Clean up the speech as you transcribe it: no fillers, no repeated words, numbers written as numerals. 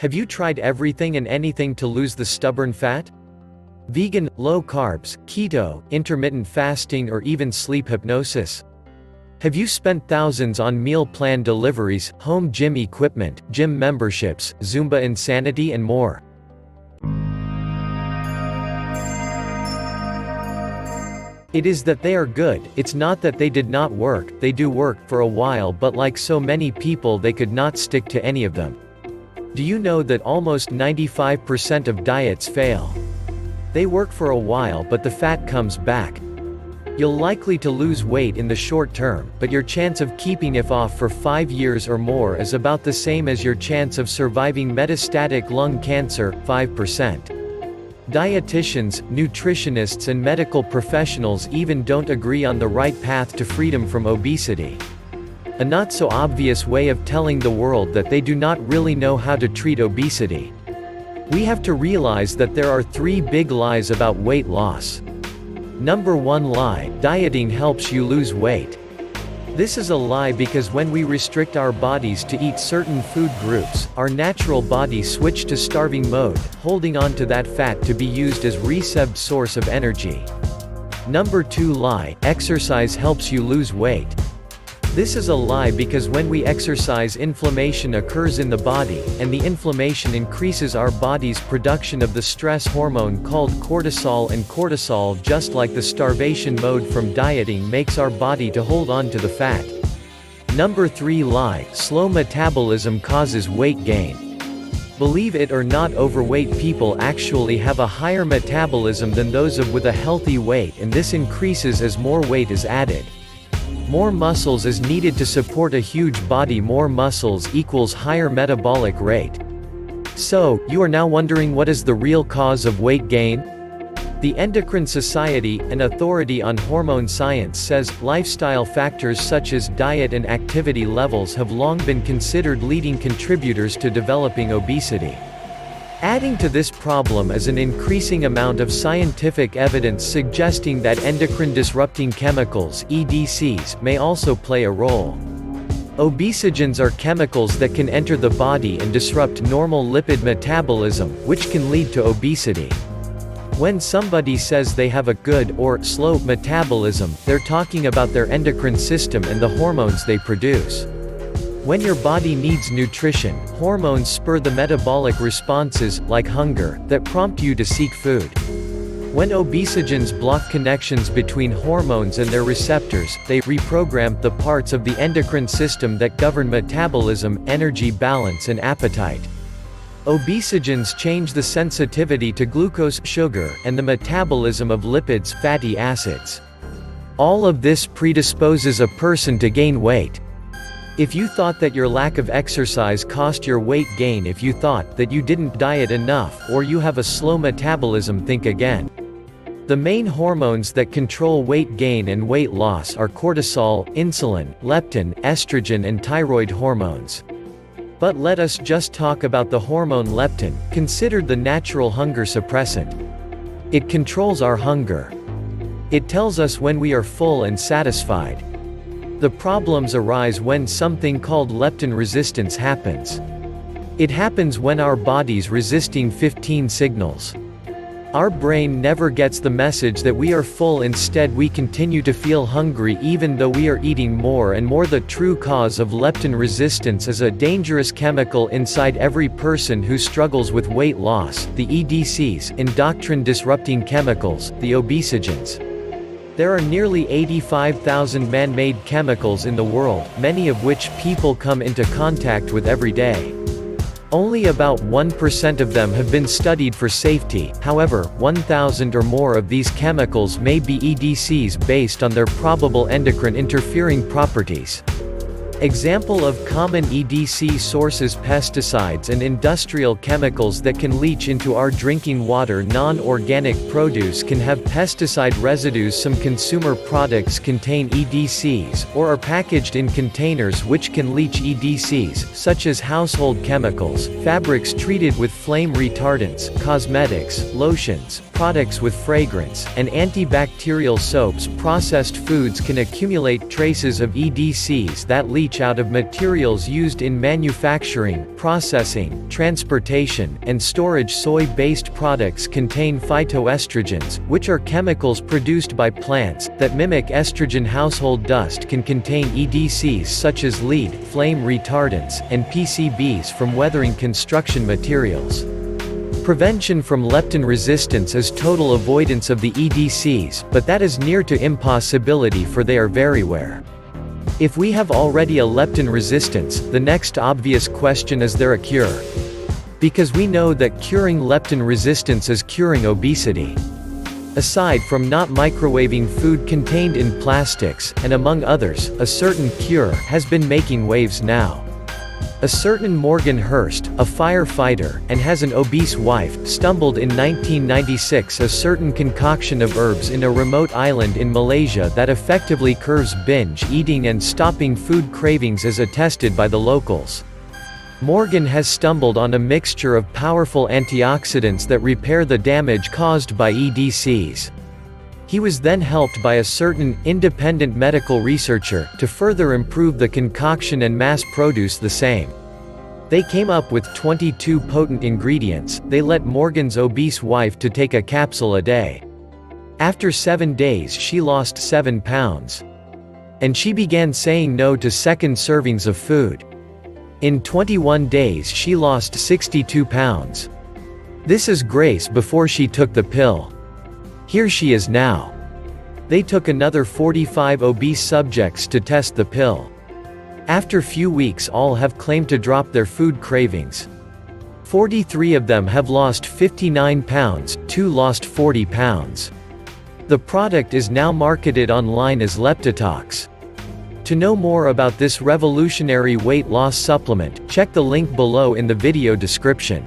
Have you tried everything and anything to lose the stubborn fat? Vegan, low carbs, keto, intermittent fasting, or even sleep hypnosis? Have you spent thousands on meal plan deliveries, home gym equipment, gym memberships, Zumba insanity, and more? It is that they are good, it's not that they did not work. They do work for a while, but like so many people, they could not stick to any of them. Do you know that almost 95% of diets fail? They work for a while, but the fat comes back. You'll likely to lose weight in the short term, but your chance of keeping it off for 5 years or more is about the same as your chance of surviving metastatic lung cancer, 5%. Dietitians, nutritionists, and medical professionals even don't agree on the right path to freedom from obesity. A not-so-obvious way of telling the world that they do not really know how to treat obesity. We have to realize that there are 3 big lies about weight loss. Number 1 lie: dieting helps you lose weight. This is a lie because when we restrict our bodies to eat certain food groups, our natural body switch to starving mode, holding on to that fat to be used as reserved source of energy. Number 2 lie: exercise helps you lose weight. This is a lie because when we exercise, inflammation occurs in the body, and the inflammation increases our body's production of the stress hormone called cortisol, and cortisol, just like the starvation mode from dieting, makes our body to hold on to the fat. Number 3 lie: slow metabolism causes weight gain. Believe it or not, overweight people actually have a higher metabolism than those with a healthy weight, and this increases as more weight is added. More muscles is needed to support a huge body. More muscles equals higher metabolic rate. So, you are now wondering, what is the real cause of weight gain? The Endocrine Society, an authority on hormone science, says lifestyle factors such as diet and activity levels have long been considered leading contributors to developing obesity. Adding to this problem is an increasing amount of scientific evidence suggesting that endocrine-disrupting chemicals, EDCs, may also play a role. Obesogens are chemicals that can enter the body and disrupt normal lipid metabolism, which can lead to obesity. When somebody says they have a good or slow metabolism, they're talking about their endocrine system and the hormones they produce. When your body needs nutrition, hormones spur the metabolic responses, like hunger, that prompt you to seek food. When obesogens block connections between hormones and their receptors, they reprogram the parts of the endocrine system that govern metabolism, energy balance, and appetite. Obesogens change the sensitivity to glucose, sugar, and the metabolism of lipids, fatty acids. All of this predisposes a person to gain weight. If you thought that your lack of exercise caused your weight gain, if you thought that you didn't diet enough, or you have a slow metabolism, think again. The main hormones that control weight gain and weight loss are cortisol, insulin, leptin, estrogen, and thyroid hormones. But let us just talk about the hormone leptin, considered the natural hunger suppressant. It controls our hunger. It tells us when we are full and satisfied. The problems arise when something called leptin resistance happens. It happens when our body's resisting 15 signals. Our brain never gets the message that we are full, instead we continue to feel hungry even though we are eating more and more. The true cause of leptin resistance is a dangerous chemical inside every person who struggles with weight loss, the EDCs, endocrine-disrupting chemicals, the obesogens. There are nearly 85,000 man-made chemicals in the world, many of which people come into contact with every day. Only about 1% of them have been studied for safety. However, 1,000 or more of these chemicals may be EDCs based on their probable endocrine interfering properties. Example of common EDC sources: pesticides and industrial chemicals that can leach into our drinking water. Non-organic produce can have pesticide residues. Some consumer products contain EDCs, or are packaged in containers which can leach EDCs, such as household chemicals, fabrics treated with flame retardants, cosmetics, lotions, products with fragrance, and antibacterial soaps. Processed foods can accumulate traces of EDCs that leach much out of materials used in manufacturing, processing, transportation, and storage. Soy-based products contain phytoestrogens, which are chemicals produced by plants, that mimic estrogen. Household dust can contain EDCs such as lead, flame retardants, and PCBs from weathering construction materials. Prevention from leptin resistance is total avoidance of the EDCs, but that is near to impossibility, for they are very rare. If we have already a leptin resistance, the next obvious question is there a cure? Because we know that curing leptin resistance is curing obesity. Aside from not microwaving food contained in plastics, and among others, a certain cure has been making waves now. A certain Morgan Hurst, a firefighter, and has an obese wife, stumbled in 1996 a certain concoction of herbs in a remote island in Malaysia that effectively curbs binge eating and stopping food cravings as attested by the locals. Morgan has stumbled on a mixture of powerful antioxidants that repair the damage caused by EDCs. He was then helped by a certain, independent medical researcher, to further improve the concoction and mass-produce the same. They came up with 22 potent ingredients. They let Morgan's obese wife to take a capsule a day. After 7 days she lost 7 pounds. And she began saying no to second servings of food. In 21 days she lost 62 pounds. This is Grace before she took the pill. Here she is now. They took another 45 obese subjects to test the pill. After few weeks all have claimed to drop their food cravings. 43 of them have lost 59 pounds, 2 lost 40 pounds. The product is now marketed online as Leptitox. To know more about this revolutionary weight loss supplement, check the link below in the video description.